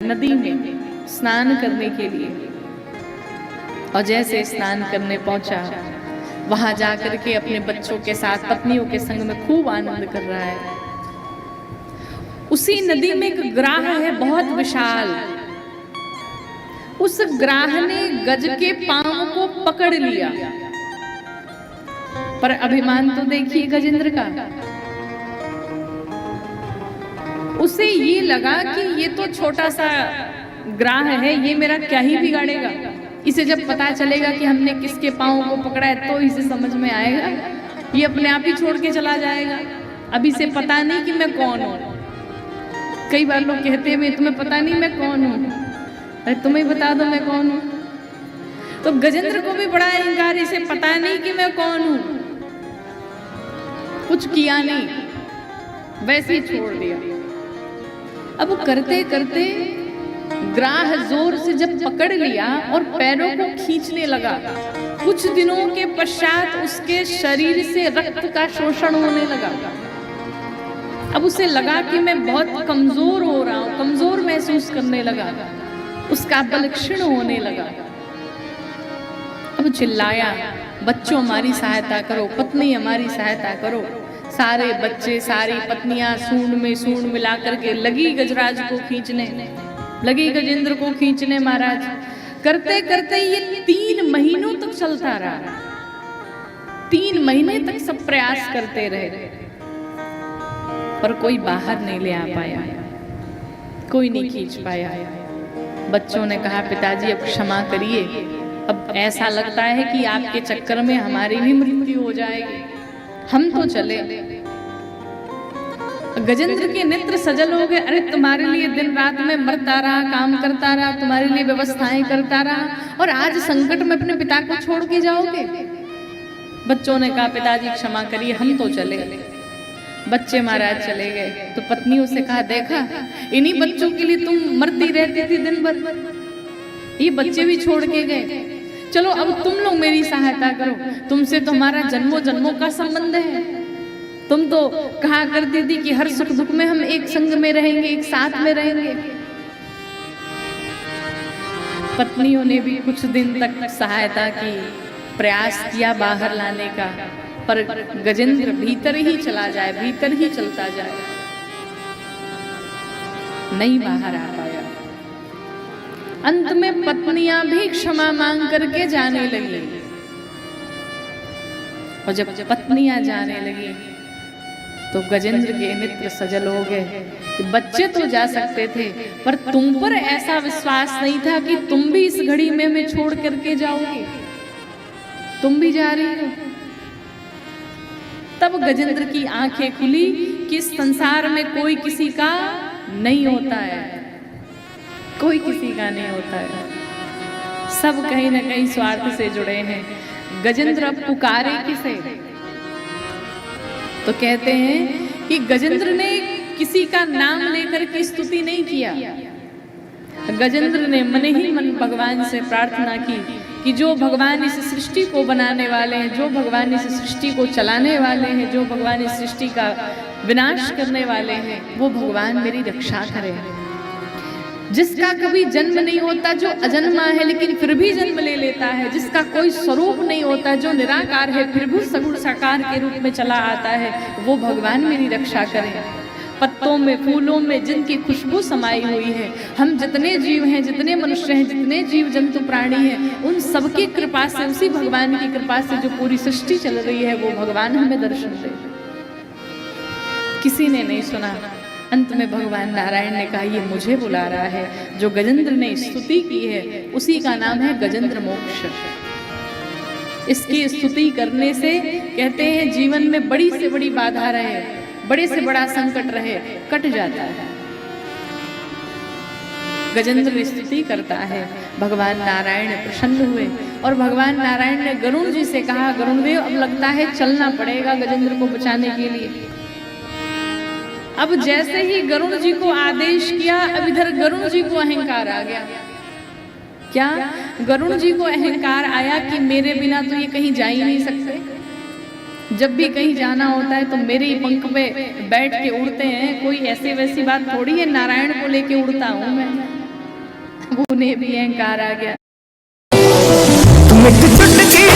नदी में स्नान करने के लिए। और जैसे स्नान करने पहुंचा, वहां जाकर के अपने बच्चों के साथ पत्नियों के संग में खूब आनंद कर रहा है। उसी नदी में एक ग्राह है बहुत विशाल। उस ग्राह ने गज के पांव को पकड़ लिया, पर अभिमान तो देखिए गजेंद्र का। उसे ये लगा कि ये तो छोटा सा ग्राह है, ये मेरा क्या ही बिगाड़ेगा। इसे जब पता चलेगा कि हमने किसके पांव को पकड़ा है तो इसे समझ में आएगा, ये अपने आप ही छोड़ के चला जाएगा। अभी इसे पता नहीं कि मैं कौन हूं। कई बार लोग कहते हैं तुम्हें पता नहीं मैं कौन हूं, अरे तुम्हें बता दो मैं कौन हूं। तो गजेंद्र को भी बड़ा अहंकार, इसे पता नहीं कि मैं कौन हूं। कुछ किया नहीं, वैसे ही छोड़ दिया। अब करते करते ग्राह जोर से जब पकड़ लिया और पैरों को खींचने लगा, कुछ दिनों के पश्चात उसके शरीर से रक्त का शोषण होने लगा। अब उसे लगा कि मैं बहुत कमजोर हो रहा हूं, कमजोर महसूस करने लगा। उसका बल क्षीण होने लगा। अब चिल्लाया, बच्चों हमारी सहायता करो, पत्नी हमारी सहायता करो। सारे बच्चे सारी पत्नियां सूंड में सूंड मिला करके लगी गजराज को खींचने, लगी गजेंद्र को खींचने। महाराज करते करते ये 3 महीनों तक चलता रहा। 3 महीने तक सब प्रयास करते रहे, पर कोई बाहर नहीं ले आ पाया, कोई नहीं खींच पाया। बच्चों ने कहा, पिताजी अब क्षमा करिए, अब ऐसा लगता है कि आपके चक्कर में हमारी भी मृत्यु हो जाएगी, हम तो चले। गजेंद्र के नेत्र सजल हो गए। अरे तुम्हारे लिए दिन रात में मरता रहा, काम करता रहा, तुम्हारे लिए व्यवस्थाएं करता रहा, और आज संकट में अपने पिता को छोड़ के जाओगे। बच्चों ने कहा, पिताजी क्षमा करिए, हम तो चले। बच्चे महाराज चले गए तो पत्नियों से कहा, देखा इन्हीं बच्चों के लिए तुम मरती रहती थी दिन भर, ये बच्चे भी छोड़ के गए। चलो अब तुम लोग मेरी सहायता करो, तुमसे तो हमारा जन्मों जन्मों का संबंध है। तुम तो कहा करती थी कि हर सुख दुख में हम एक संग में रहेंगे, एक साथ में रहेंगे। पत्नियों ने भी कुछ दिन तक सहायता की, प्रयास किया बाहर लाने का, पर गजेंद्र भीतर ही चला जाए, भीतर ही चलता जाए, नहीं बाहर आ पाया। अंत में पत्नियां भी क्षमा मांग करके जाने लगी। और जब पत्नियां जाने लगी तो गजेंद्र के नेत्र सजल हो गए। बच्चे तो जा सकते थे, पर तुम पर ऐसा विश्वास नहीं था कि तुम भी इस घड़ी में मैं छोड़ करके जाओगे, तुम भी जा रही हो। तब गजेंद्र की आंखें खुली कि इस संसार में कोई किसी का नहीं होता है, कोई किसी का नहीं होता है, सब कहीं ना कहीं स्वार्थ से जुड़े हैं। गजेंद्र अब पुकारे किसे? तो कहते हैं कि गजेंद्र ने किसी का नाम लेकर के स्तुति नहीं किया। गजेंद्र ने मन ही मन भगवान से प्रार्थना की कि जो भगवान इस सृष्टि को बनाने वाले हैं, जो भगवान इस सृष्टि को चलाने वाले हैं, जो भगवान इस सृष्टि का विनाश करने वाले हैं, वो भगवान मेरी रक्षा करें। जिसका कभी जन्म नहीं होता, जो अजन्मा है लेकिन फिर भी जन्म ले लेता है, जिसका कोई स्वरूप नहीं होता, जो निराकार है फिर भी सगुण साकार के रूप में चला आता है, वो भगवान मेरी रक्षा करें। पत्तों में, फूलों में जिनकी खुशबू समाई हुई है, हम जितने जीव हैं, जितने मनुष्य हैं, जितने जीव जंतु प्राणी हैं, उन सबकी कृपा से, उसी भगवान की कृपा से जो पूरी सृष्टि चल रही है, वो भगवान हमें दर्शन दे। किसी ने नहीं सुना। अंत में भगवान नारायण ने कहा, ये मुझे बुला रहा है। जो गजेंद्र ने स्तुति की है उसी का नाम है गजेंद्र मोक्ष। इसकी स्तुति करने से कहते हैं जीवन में बड़ी से बड़ी बाधा रहे, बड़े से बड़ा संकट रहे, कट जाता है। गजेंद्र स्तुति करता है, भगवान नारायण प्रसन्न हुए और भगवान नारायण ने गरुण जी से कहा, गरुण देव अब लगता है चलना पड़ेगा गजेंद्र को बचाने के लिए। अब जैसे ही गरुण जी को आदेश किया, अब इधर गरुण जी को अहंकार आ गया। क्या? गरुण जी को अहंकार आया कि मेरे बिना तो ये कहीं जा ही नहीं सकते। जब भी कहीं जाना होता है तो मेरे ही पंख पे बैठ के उड़ते हैं, कोई ऐसी वैसी बात थोड़ी है, नारायण को लेके उड़ता हूं मैं। उन्हें भी अहंकार आ गया। मिट चुटकी